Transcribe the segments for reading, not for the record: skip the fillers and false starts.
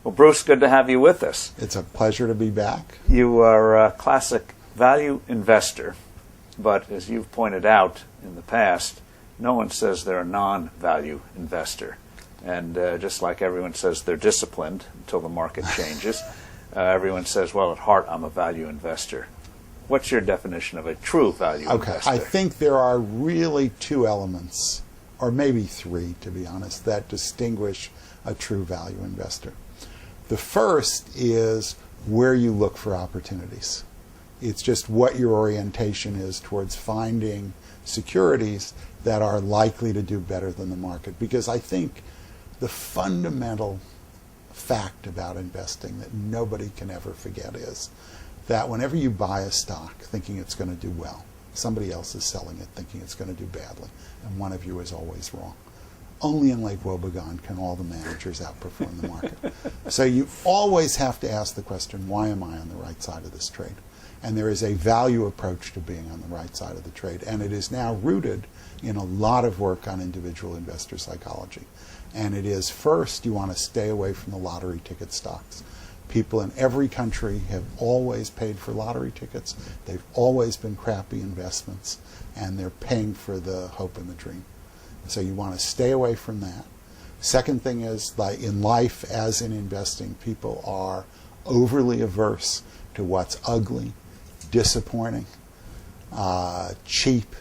Well, Bruce, good to have you with us. It's a pleasure to be back. You are a classic value investor, but as you've pointed out in the past, no one says they're a non-value investor. And just like everyone says they're disciplined until the market changes, everyone says, well, at heart, I'm a value investor. What's your definition of a true value investor? I think there are really two elements, or maybe three, to be honest, that distinguish a true value investor. The first is where you look for opportunities. It's just what your orientation is towards finding securities that are likely to do better than the market. Because I think the fundamental fact about investing that nobody can ever forget is that whenever you buy a stock thinking it's going to do well, somebody else is selling it thinking it's going to do badly, and one of you is always wrong. Only in Lake Wobegon can all the managers outperform the market. So you always have to ask the question, why am I on the right side of this trade? And there is a value approach to being on the right side of the trade. And it is now rooted in a lot of work on individual investor psychology. And it is, first, you want to stay away from the lottery ticket stocks. People in every country have always paid for lottery tickets. They've always been crappy investments, and they're paying for the hope and the dream. So you want to stay away from that. Second thing is, like in life as in investing, people are overly averse to what's ugly, disappointing, cheap,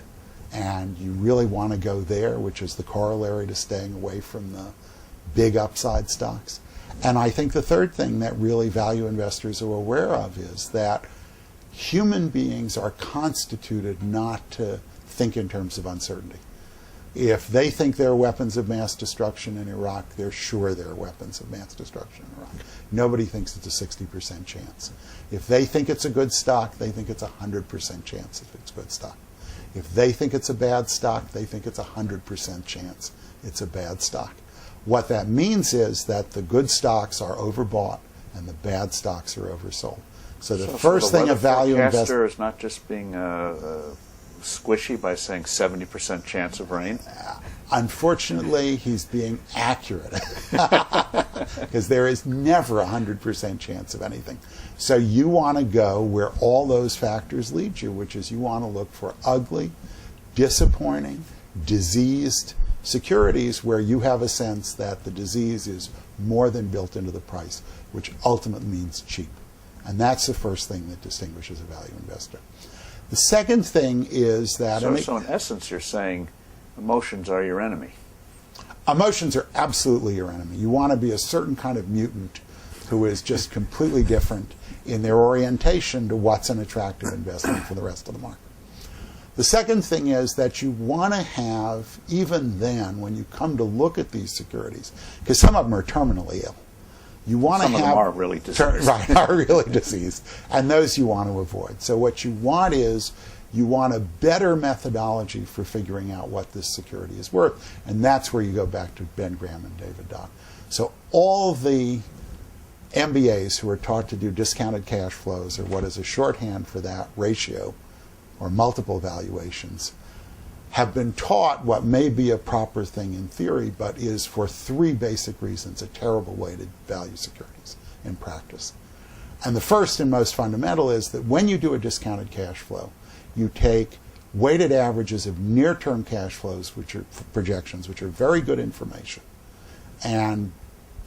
and you really want to go there, which is the corollary to staying away from the big upside stocks. And I think the third thing that really value investors are aware of is that human beings are constituted not to think in terms of uncertainty. If they think there are weapons of mass destruction in Iraq, they're sure there are weapons of mass destruction in Iraq. Nobody thinks it's a 60% chance. If they think it's a good stock, they think it's a 100% chance if it's a good stock. If they think it's a bad stock, they think it's a 100% chance it's a bad stock. What that means is that the good stocks are overbought and the bad stocks are oversold. So the first thing a value investor is not just being squishy by saying 70% chance of rain. Unfortunately, he's being accurate because there is never a 100% chance of anything. So you want to go where all those factors lead you, which is you want to look for ugly, disappointing, diseased securities where you have a sense that the disease is more than built into the price, which ultimately means cheap. And that's the first thing that distinguishes a value investor. The second thing is that... So in essence, you're saying emotions are your enemy. Emotions are absolutely your enemy. You want to be a certain kind of mutant who is just completely different in their orientation to what's an attractive investment for the rest of the market. The second thing is that you want to have, even then, when you come to look at these securities, because some of them are terminally ill, you want Some to of have... them are really diseased. Right, are really diseased. And those you want to avoid. So what you want is, you want a better methodology for figuring out what this security is worth. And that's where you go back to Ben Graham and David Dodd. So all the MBAs who are taught to do discounted cash flows, or what is a shorthand for that, ratio, or multiple valuations, have been taught what may be a proper thing in theory, but is for three basic reasons a terrible way to value securities in practice. And the first and most fundamental is that when you do a discounted cash flow, you take weighted averages of near-term cash flows, which are projections, which are very good information, and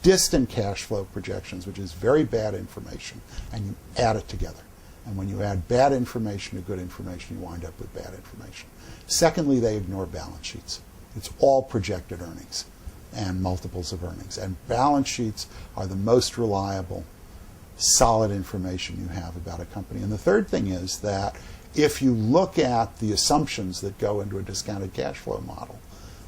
distant cash flow projections, which is very bad information, and you add it together. And when you add bad information to good information, you wind up with bad information. Secondly, they ignore balance sheets. It's all projected earnings and multiples of earnings. And balance sheets are the most reliable, solid information you have about a company. And the third thing is that if you look at the assumptions that go into a discounted cash flow model,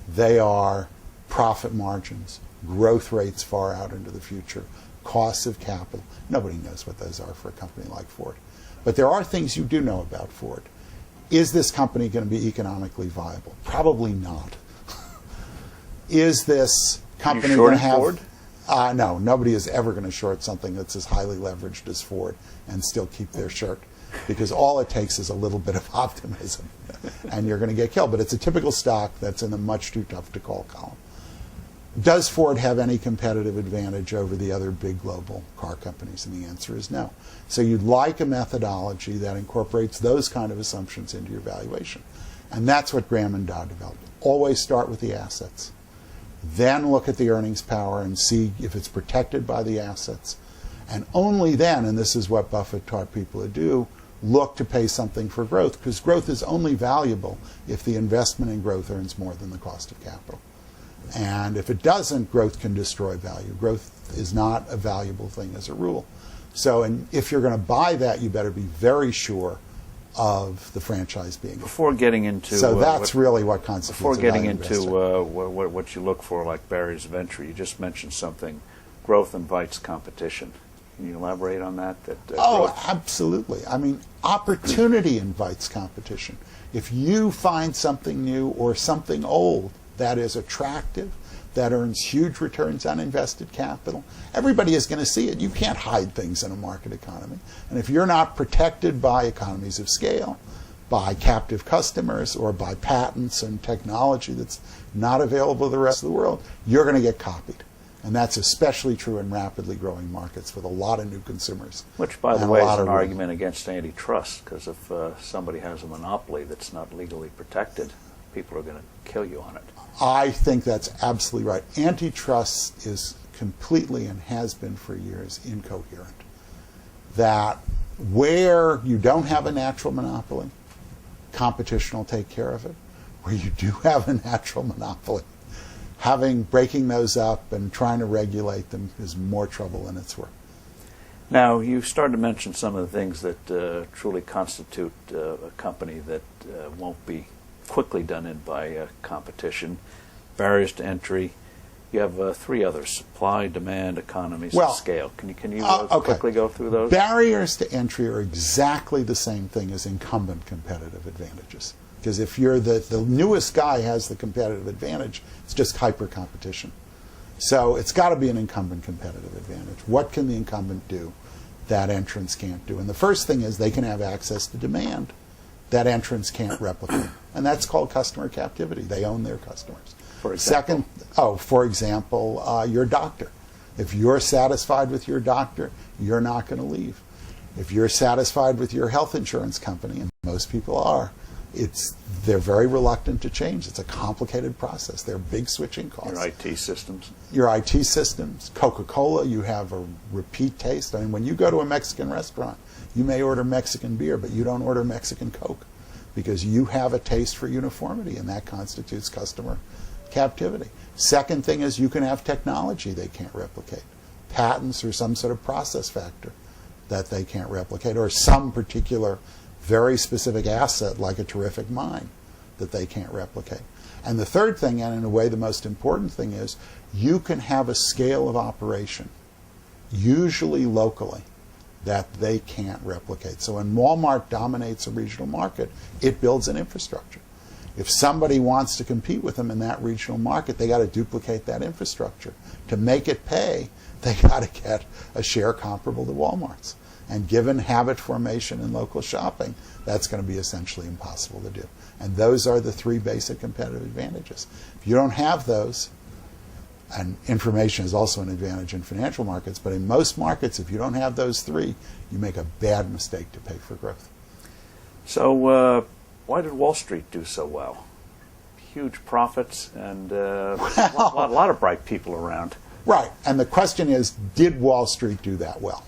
they are profit margins, growth rates far out into the future, costs of capital. Nobody knows what those are for a company like Ford. But there are things you do know about Ford. Is this company going to be economically viable? Probably not. Is this company going to have... Ford? No, nobody is ever going to short something that's as highly leveraged as Ford and still keep their shirt, because all it takes is a little bit of optimism and you're going to get killed. But it's a typical stock that's in the much too tough to call column. Does Ford have any competitive advantage over the other big global car companies? And the answer is no. So you'd like a methodology that incorporates those kind of assumptions into your valuation. And that's what Graham and Dodd developed. Always start with the assets. Then look at the earnings power and see if it's protected by the assets. And only then, and this is what Buffett taught people to do, look to pay something for growth, because growth is only valuable if the investment in growth earns more than the cost of capital. And if it doesn't, growth can destroy value. Growth is not a valuable thing as a rule. So if you're going to buy that, you better be very sure of the franchise being. Before getting into... So that's really what constitutes Before getting a into what you look for, like barriers of entry, you just mentioned something, growth invites competition. Can you elaborate on that? Absolutely. I mean, opportunity invites competition. If you find something new or something old that is attractive, that earns huge returns on invested capital, everybody is going to see it. You can't hide things in a market economy. And if you're not protected by economies of scale, by captive customers, or by patents and technology that's not available to the rest of the world, you're going to get copied. And that's especially true in rapidly growing markets with a lot of new consumers. Which, by the way, is an argument against antitrust, because if somebody has a monopoly that's not legally protected, people are going to kill you on it. I think that's absolutely right. Antitrust is completely, and has been for years, incoherent. That where you don't have a natural monopoly, competition will take care of it. Where you do have a natural monopoly, breaking those up and trying to regulate them is more trouble than it's worth. Now, you started to mention some of the things that truly constitute a company that won't be quickly done in by competition. Barriers to entry. You have three others: supply, demand, economies of scale. Can you quickly go through those? Barriers to entry are exactly the same thing as incumbent competitive advantages. Because if you're the newest guy has the competitive advantage, it's just hyper competition. So it's got to be an incumbent competitive advantage. What can the incumbent do that entrants can't do? And the first thing is they can have access to demand that entrants can't replicate. And that's called customer captivity. They own their customers. For example? For example, your doctor. If you're satisfied with your doctor, you're not going to leave. If you're satisfied with your health insurance company, and most people are, they're very reluctant to change. It's a complicated process. There are big switching costs. Your IT systems. Your IT systems. Coca-Cola, you have a repeat taste. I mean, when you go to a Mexican restaurant, you may order Mexican beer, but you don't order Mexican Coke because you have a taste for uniformity, and that constitutes customer captivity. Second thing is you can have technology they can't replicate. Patents or some sort of process factor that they can't replicate, or some particular very specific asset like a terrific mine that they can't replicate. And the third thing, and in a way the most important thing, is you can have a scale of operation, usually locally, that they can't replicate. So when Walmart dominates a regional market, it builds an infrastructure. If somebody wants to compete with them in that regional market, they got to duplicate that infrastructure. To make it pay, they got to get a share comparable to Walmart's. And given habit formation and local shopping, that's going to be essentially impossible to do. And those are the three basic competitive advantages. If you don't have those, and information is also an advantage in financial markets, but in most markets, if you don't have those three, you make a bad mistake to pay for growth. So why did Wall Street do so well? Huge profits and a lot of bright people around. Right. And the question is, did Wall Street do that well?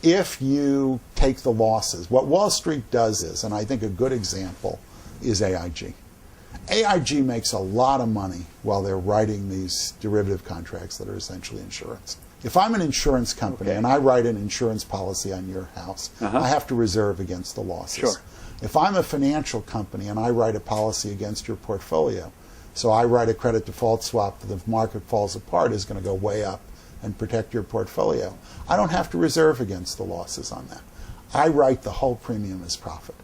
If you take the losses, what Wall Street does is, and I think a good example is AIG. AIG makes a lot of money while they're writing these derivative contracts that are essentially insurance. If I'm an insurance company and I write an insurance policy on your house, I have to reserve against the losses. Sure. If I'm a financial company and I write a policy against your portfolio, so I write a credit default swap that if the market falls apart is going to go way up and protect your portfolio, I don't have to reserve against the losses on that. I write the whole premium as profit.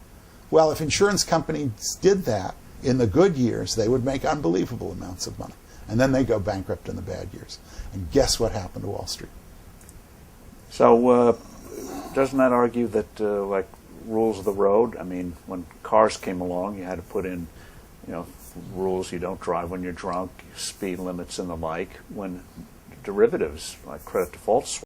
Well, if insurance companies did that, in the good years, they would make unbelievable amounts of money. And then they go bankrupt in the bad years. And guess what happened to Wall Street? So doesn't that argue that, like rules of the road, I mean, when cars came along, you had to put in, rules, you don't drive when you're drunk, speed limits and the like, when derivatives like credit default swaps